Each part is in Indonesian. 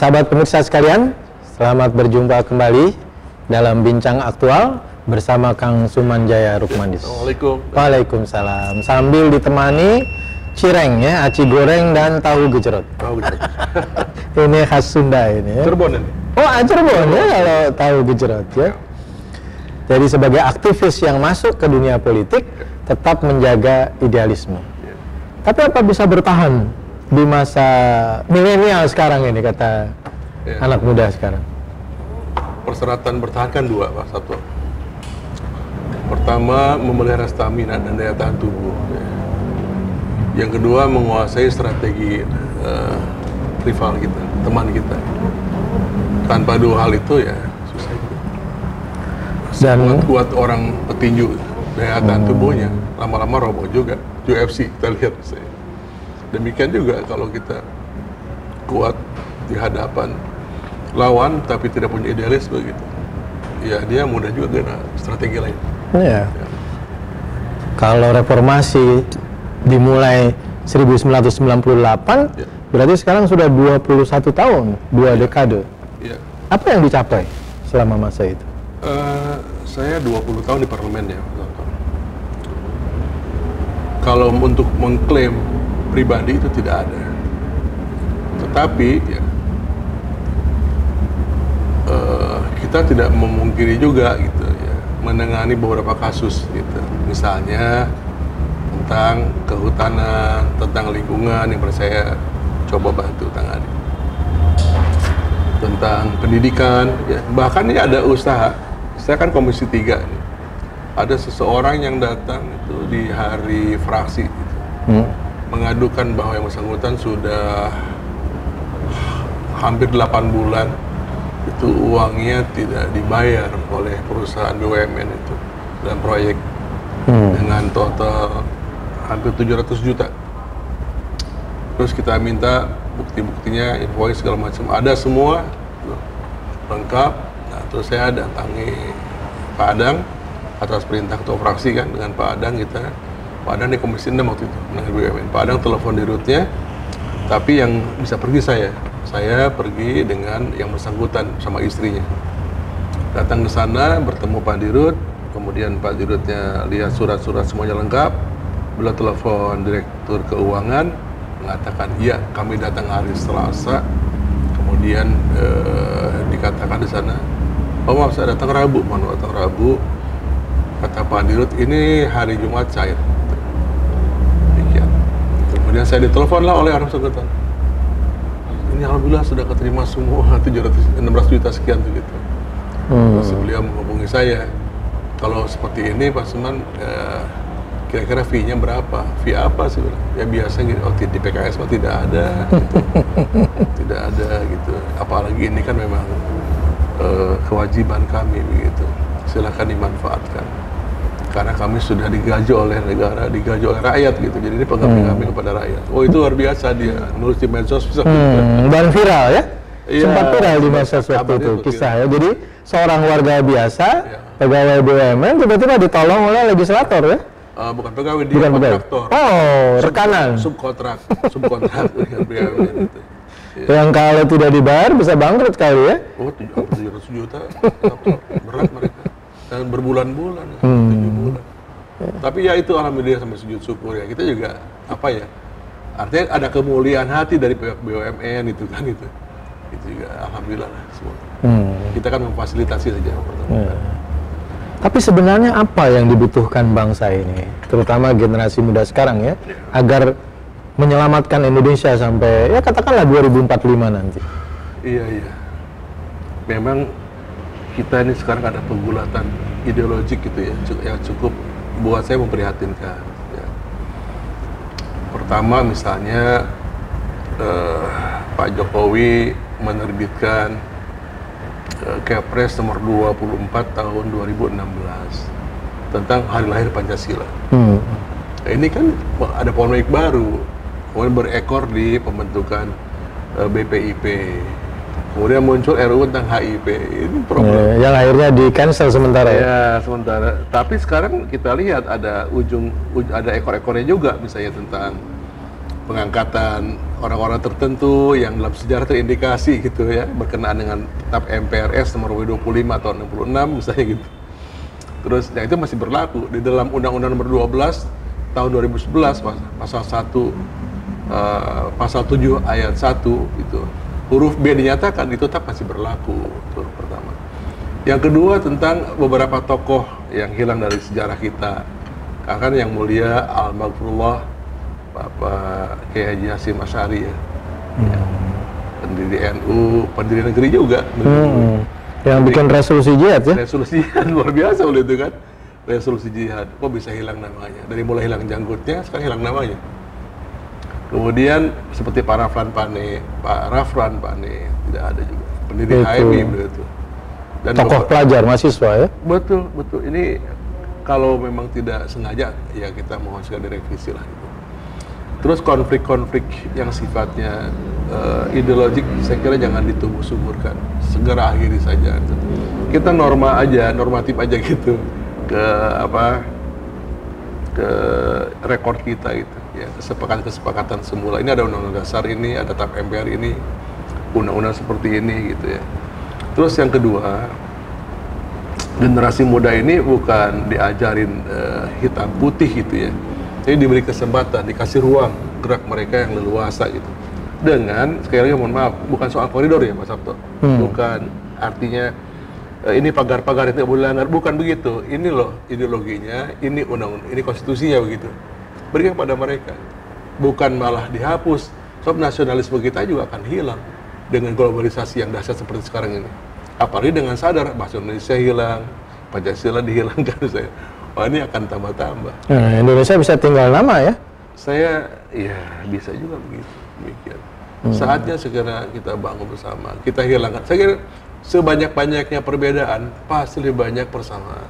Sahabat pemirsa sekalian, selamat berjumpa kembali dalam Bincang Aktual bersama Kang Sumanjaya Rukmandis. Assalamualaikum. Waalaikumsalam. Sambil ditemani cireng ya, aci goreng dan tahu gejrot. Tahu gejrot. Ini khas Sunda ini ya. Cirebon ini. Oh, Cirebon ya kalau tahu gejrot ya. Jadi sebagai aktivis yang masuk ke dunia politik, tetap menjaga idealisme. Tapi apa bisa bertahan di masa milenial sekarang ini, kata anak muda sekarang? Persyaratan bertahan kan dua, Pak. Satu, pertama memelihara stamina dan daya tahan tubuh. Yang kedua menguasai strategi rival kita, teman kita. Tanpa dua hal itu ya susah. Dan kuat orang petinju, daya tahan tubuhnya lama-lama roboh juga. UFC kita lihat misalnya. Demikian juga kalau kita kuat di hadapan lawan tapi tidak punya idealisme gitu, ya dia mudah juga kena strategi lain. Ya. Kalau reformasi dimulai 1998, berarti sekarang sudah 21 tahun, 2 dekade. Ya. Apa yang dicapai selama masa itu? Saya 20 tahun di parlemen ya. Kalau untuk mengklaim pribadi itu tidak ada. Tetapi ya, kita tidak memungkiri juga gitu ya, menangani beberapa kasus gitu. Misalnya tentang kehutanan, tentang lingkungan yang saya coba bantu tangani. Tentang pendidikan, ya. Bahkan ini ada usaha. Saya kan Komisi 3 nih. Ada seseorang yang datang itu di hari fraksi gitu, mengadukan bahwa yang bersangkutan sudah hampir 8 bulan itu uangnya tidak dibayar oleh perusahaan BUMN itu dalam proyek dengan total hampir 700 juta. Terus kita minta bukti-buktinya, invoice segala macam, ada semua lengkap. Nah, terus saya datangi Pak Adang atas perintah ketua fraksi kan, dengan Pak Adang Pak Adang di Komisi 6 waktu itu menangani BUMN. Pak Adang telepon di rutnya, tapi yang bisa pergi saya pergi dengan yang bersangkutan sama istrinya. Datang ke sana, bertemu Pak Dirut, kemudian Pak Dirutnya lihat surat-surat semuanya lengkap, beliau telepon Direktur Keuangan, mengatakan iya kami datang hari Selasa, kemudian dikatakan di sana, oh maaf saya datang Rabu, kata Pak Dirut, ini hari Jumat cair. Demikian. Kemudian saya ditelepon lah oleh orang bersangkutan. Ini alhamdulillah sudah keterima semua 600 juta sekian tuh gitu. Terus beliau menghubungi saya. Kalau seperti ini Pak Suman, kira-kira fee-nya berapa? Fee apa sih? Ya biasa gitu. Oh, di PKS mah tidak ada. Gitu. Tidak ada gitu. Apalagi ini kan memang kewajiban kami begitu. Silakan dimanfaatkan. Karena kami sudah digaji oleh negara, digaji oleh rakyat gitu. Jadi ini pengabdi kami kepada rakyat. Oh itu luar biasa dia, nulis di medsos bisa. Dan viral ya? Sempat viral di medsos waktu itu kisah ya. Jadi seorang warga biasa, pegawai BUMN tiba-tiba ditolong oleh legislator ya? Bukan pegawai, dia kontraktor. Oh, rekanan. Subkontrak dengan BUMN itu. Yang kalau tidak dibayar bisa bangkrut kali ya? Oh, 700 juta, berat mereka. Dan berbulan-bulan, 7 bulan. Tapi ya itu alhamdulillah sampai sujud syukur ya. Kita juga apa ya? Artinya ada kemuliaan hati dari pihak BUMN itu kan itu. Itu juga alhamdulillah lah semua. Kita kan memfasilitasi saja. Tapi sebenarnya apa yang dibutuhkan bangsa ini, terutama generasi muda sekarang ya, agar menyelamatkan Indonesia sampai ya katakanlah 2045 nanti? Iya. Memang kita ini sekarang ada penggulatan ideologik gitu ya, yang cukup buat saya memprihatinkan. Ya. Pertama misalnya Pak Jokowi menerbitkan Kepres nomor 24 tahun 2016 tentang hari lahir Pancasila. Nah, ini kan ada polemik baru, kemudian berekor di pembentukan BPIP. Kemudian muncul RUU tentang HIP, ini problem. Yang akhirnya di cancel sementara ya? Sementara. Tapi sekarang kita lihat ada ada ekor-ekornya juga, misalnya tentang pengangkatan orang-orang tertentu yang dalam sejarah terindikasi gitu ya, berkenaan dengan Kitab MPRS nomor 25 tahun 66 misalnya gitu. Terus yang itu masih berlaku di dalam Undang-Undang nomor 12 tahun 2011 pasal 1 pasal 7 ayat 1 itu huruf B dinyatakan itu tetap masih berlaku. Itu pertama. Yang kedua tentang beberapa tokoh yang hilang dari sejarah kita. Kan yang mulia Al-Maghfurullah Bapak Kiai Haji Hasyim Asy'ari ya. Pendiri NU, pendiri negeri juga. Yang bikin resolusi jihad ya? Resolusi jihad luar biasa oleh itu kan. Resolusi jihad, kok bisa hilang namanya? Dari mulai hilang janggutnya, sekarang hilang namanya. Kemudian seperti Pak Rafran Pane, tidak ada juga. Pendiri HMI begitu. Dan tokoh pelajar, mahasiswa ya? Betul. Ini kalau memang tidak sengaja, ya kita mohon sekali direvisi lah. Gitu. Terus konflik-konflik yang sifatnya ideologik, saya kira jangan ditumbuh-suburkan, segera akhiri saja. Gitu. Kita normatif aja gitu ke rekor kita gitu. Ya, kesepakatan semula. Ini ada undang-undang dasar ini, ada TAP MPR ini, undang-undang seperti ini gitu ya. Terus yang kedua, generasi muda ini bukan diajarin hitam putih gitu ya. Jadi diberi kesempatan, dikasih ruang gerak mereka yang leluasa gitu. Dengan, sekali lagi mohon maaf, bukan soal koridor ya Pak Sabto. Bukan artinya ini pagar-pagar itu boleh langgar, bukan begitu. Ini loh ideologinya, ini undang-undang, ini konstitusinya begitu. Berikan kepada mereka. Bukan malah dihapus. Sebab nasionalisme kita juga akan hilang dengan globalisasi yang dahsyat seperti sekarang ini. Apalagi dengan sadar bahasa Indonesia hilang, Pancasila dihilangkan saya. Wah, ini akan tambah-tambah. Indonesia bisa tinggal nama ya? Saya, ya bisa juga begitu, demikian. Saatnya segera kita bangun bersama, kita hilangkan. Saya kira sebanyak-banyaknya perbedaan, pasti lebih banyak persamaan.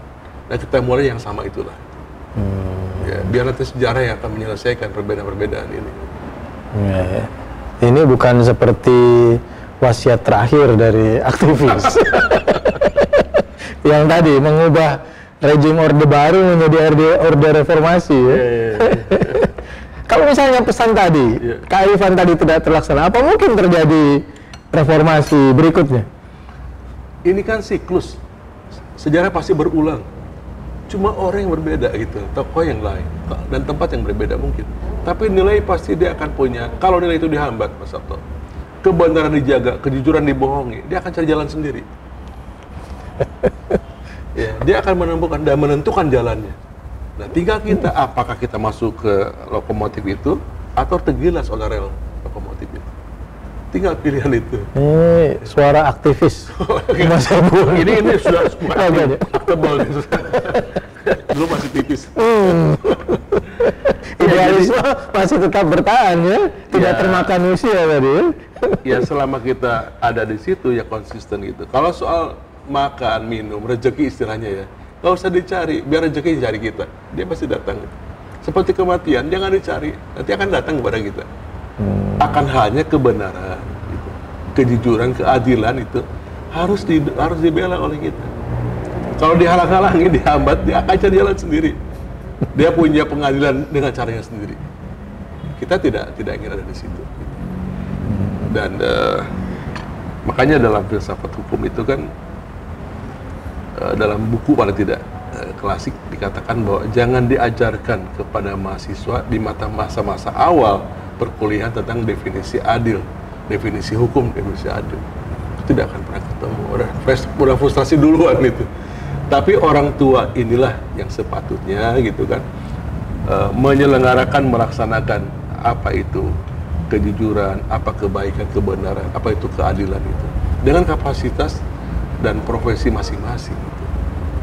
Dan kita mulai yang sama itulah. Ya, biar nanti sejarah yang akan menyelesaikan perbedaan-perbedaan ini. Ya. Ini bukan seperti wasiat terakhir dari aktivis. Yang tadi mengubah rejim orde baru menjadi orde reformasi ya. Kalau misalnya pesan tadi, kearifan tadi tidak terlaksana, apa mungkin terjadi reformasi berikutnya? Ini kan siklus, sejarah pasti berulang. Cuma orang yang berbeda gitu, tokoh yang lain, dan tempat yang berbeda mungkin. Tapi nilai pasti dia akan punya, kalau nilai itu dihambat Mas Sabto, kebenaran dijaga, kejujuran dibohongi, dia akan cari jalan sendiri. Ya, dia akan menemukan dan menentukan jalannya. Nah, tinggal kita, apakah kita masuk ke lokomotif itu atau tergilas oleh rel lokomotif itu. Tinggal pilihan itu. Ini suara aktivis. Mas Abu. Ini sudah tebal. Dulu masih tipis. Idealisme masih tetap bertahan ya, tidak termakan usia tadi. Ya selama kita ada di situ ya konsisten gitu. Kalau soal makan, minum, rezeki istilahnya ya, nggak usah dicari, biar rezeki cari kita, dia pasti datang. Seperti kematian, jangan dicari, nanti akan datang kepada kita. Akan hanya kebenaran, gitu. Kejujuran, keadilan itu harus dibela oleh kita. Kalau dihalang-halangi, dihambat, dia akan cari jalan sendiri. Dia punya pengadilan dengan caranya sendiri. Kita tidak ingin ada di situ. Dan makanya dalam filsafat hukum itu kan dalam buku paling tidak klasik dikatakan bahwa jangan diajarkan kepada mahasiswa di masa-masa awal perkuliahan tentang definisi adil, definisi hukum, definisi adil. Itu tidak akan pernah ketemu. Udah frustrasi duluan itu. Tapi orang tua inilah yang sepatutnya gitu kan menyelenggarakan, melaksanakan apa itu kejujuran, apa kebaikan, kebenaran, apa itu keadilan itu dengan kapasitas dan profesi masing-masing. Gitu.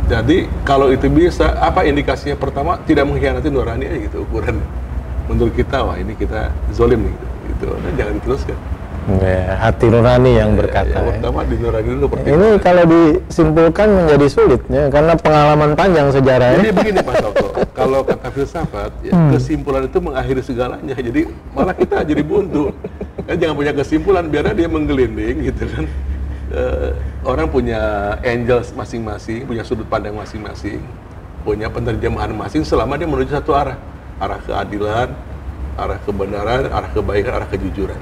Jadi kalau itu bisa, apa indikasinya? Pertama, tidak mengkhianati nurani gitu ukuran. Menurut kita, wah ini kita zolim nih, gitu. Dan jangan diteruskan. Ya, hati nurani yang berkata. Yang pertama di nurani dulu. Ini kalau disimpulkan menjadi sulit, ya, karena pengalaman panjang sejarahnya. Jadi begini Pak Sabto, kalau kata filsafat, ya, kesimpulan itu mengakhiri segalanya. Jadi malah kita jadi buntu. Kan jangan punya kesimpulan, biarnya dia menggelinding gitu kan. Orang punya angels masing-masing, punya sudut pandang masing-masing, punya penerjemahan masing selama dia menuju satu arah keadilan, arah kebenaran, arah kebaikan, arah kejujuran.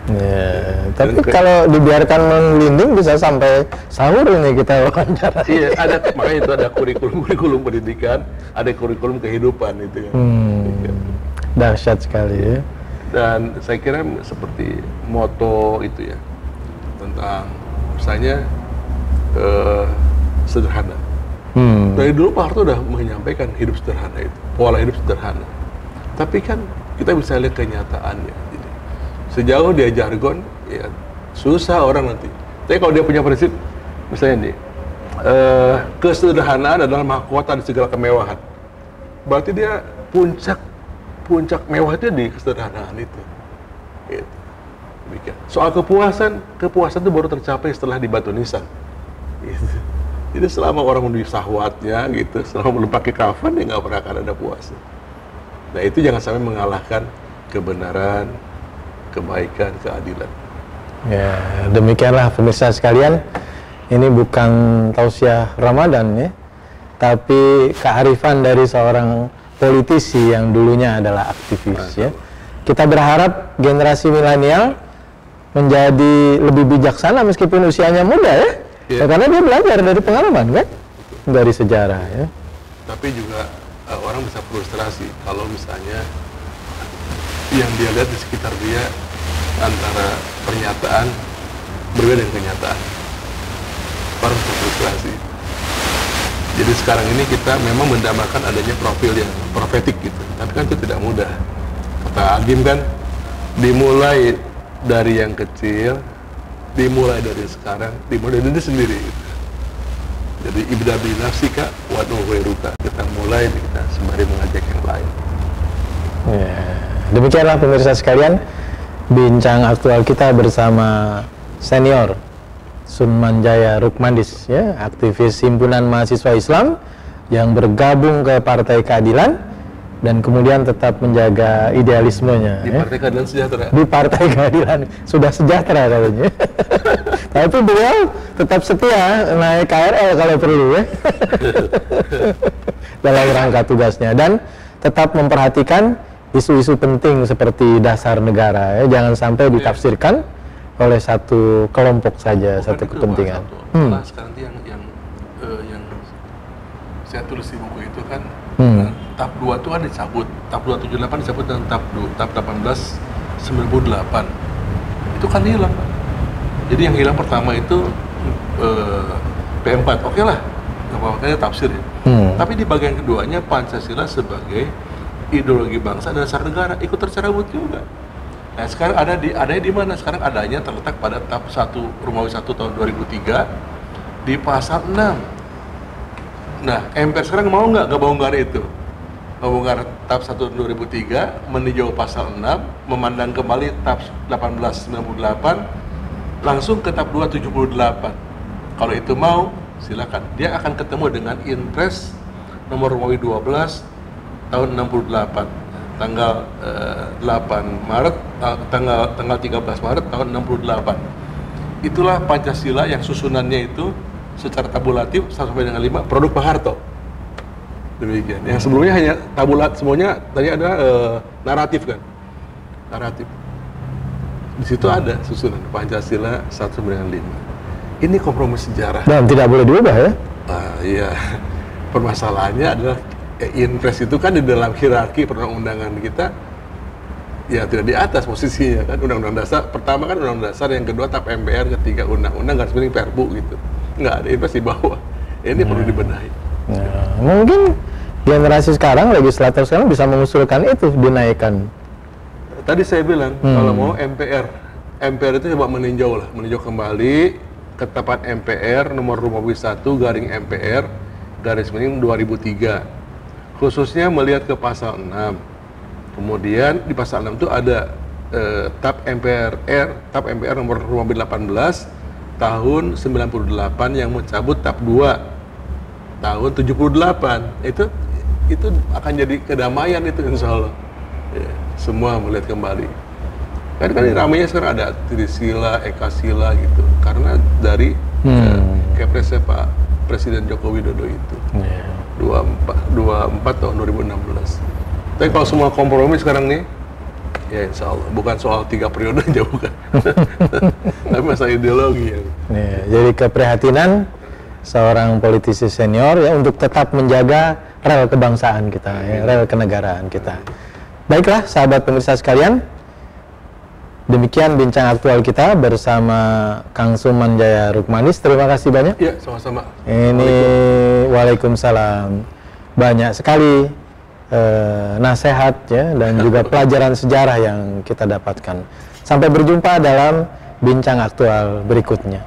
Ya, tapi kalau dibiarkan melinding bisa sampai sahur ini kita wawancara. Iya, makanya itu ada kurikulum pendidikan, ada kurikulum kehidupan itu kan. Dahsyat sekali ya. Dan saya kira seperti moto itu ya, tentang misalnya sederhana. Dari dulu Pak Harto udah menyampaikan hidup sederhana itu, pola hidup sederhana. Tapi kan kita bisa lihat kenyataannya. Sejauh dia jargon, ya susah orang nanti. Tapi kalau dia punya prinsip, misalnya nih, kesederhanaan adalah mahkota di segala kemewahan. Berarti dia puncak mewah itu di kesederhanaan itu. Gitu. Demikian. Soal kepuasan itu baru tercapai setelah dibatu nisan. Gitu. Jadi selama orang menuju sahwatnya, gitu, selama belum pakai kafan, ya nggak pernah akan ada puasa. Nah itu jangan sampai mengalahkan kebenaran, kebaikan, keadilan. Ya, demikianlah pemirsa sekalian. Ini bukan tausiah Ramadan ya, tapi kearifan dari seorang politisi yang dulunya adalah aktivis ya. Kita berharap generasi milenial menjadi lebih bijaksana meskipun usianya muda ya. Ya, karena dia belajar dari pengalaman kan, dari sejarah ya. Tapi juga orang bisa frustrasi kalau misalnya yang dia lihat di sekitar dia antara pernyataan berbeda dengan kenyataan. Orang frustrasi. Jadi sekarang ini kita memang mendambakan adanya profil yang profetik gitu, tapi kan itu tidak mudah. Kata Agim kan, dimulai dari yang kecil, dimulai dari sekarang, dimulai dari diri sendiri gitu. Jadi ibda bi nafsika wa nuhairuka, kita mulai kita sembari mengajak yang lain. Ya. Demikianlah pemirsa sekalian, bincang aktual kita bersama senior Sunmanjaya Rukmandis ya, aktivis himpunan mahasiswa Islam yang bergabung ke Partai Keadilan dan kemudian tetap menjaga idealismenya di Partai Keadilan Sejahtera. Di Partai Keadilan sudah sejahtera katanya. Tapi beliau tetap setia naik KRL kalau perlu ya. Dalam rangka tugasnya dan tetap memperhatikan isu-isu penting seperti dasar negara ya, jangan sampai ditafsirkan oleh satu kelompok saja. Bukan satu kepentingan. Nah, sekarang yang saya tulis di buku itu kan TAP 2 itu kan dicabut, TAP 278 dicabut dan TAP 1898 itu kan hilang. Jadi yang hilang pertama itu P4, oke lah, nggak apa-apa tafsir ya. Tapi di bagian keduanya Pancasila sebagai ideologi bangsa dan dasar negara ikut tercerabut juga. Nah sekarang adanya di mana? Sekarang adanya terletak pada TAP 1 Romawi 1 tahun 2003 di pasal 6. Nah MPR sekarang mau nggak ngebongkar itu? Ngebongkar TAP 1 2003, meninjau pasal 6, memandang kembali TAP 1898, langsung ke TAP 278. Kalau itu mau, silakan. Dia akan ketemu dengan Inpres nomor Romawi 12 tahun 68, tanggal 8 Maret, tanggal 13 Maret tahun 68. Itulah Pancasila yang susunannya itu secara tabulatif 1 sampai dengan 5 produk Pak Harto. Demikian. Yang sebelumnya hanya tabulat, semuanya tadi ada naratif kan. Naratif. Di situ ada susunan Pancasila 1 sampai dengan 5. Ini kompromi sejarah. Dan tidak boleh diubah ya? Iya. Permasalahannya adalah Inpres itu kan di dalam hierarki perundang-undangan kita ya tidak di atas posisinya kan. Undang-undang dasar pertama kan undang-undang dasar, yang kedua TAP MPR, ketiga undang-undang, garis miring Perpu gitu. Nggak ada Inpres di bawah. Ini perlu dibenahi. Nah, mungkin generasi sekarang, legislator sekarang bisa mengusulkan itu dinaikkan. Tadi saya bilang kalau mau MPR itu coba meninjau kembali ketetapan MPR nomor Romawi 1 garing MPR garis miring 2003. Khususnya melihat ke pasal 6. Kemudian di pasal 6 itu ada TAP MPR nomor Romawi 18 tahun 98 yang mencabut TAP 2 tahun 78. Itu akan jadi kedamaian itu insya Allah. Ya, semua melihat kembali. Kan ramainya sekarang ada Trisila, Ekasila gitu. Karena dari Kepresnya Pak Presiden Joko Widodo itu. 24 tahun 2016. Tapi kalau semua kompromi sekarang nih, Ya insya Allah, bukan soal 3 periode aja, bukan. Tapi masalah ideologi ya. Ya, jadi keprihatinan seorang politisi senior ya untuk tetap menjaga rel kebangsaan kita, ya, rel kenegaraan kita. Baiklah, sahabat pemirsa sekalian, demikian bincang aktual kita bersama Kang Suman Jaya Rukmanis. Terima kasih banyak. Ya, sama-sama. Ini Waalaikumsalam. Banyak sekali nasihat ya dan juga pelajaran sejarah yang kita dapatkan. Sampai berjumpa dalam bincang aktual berikutnya.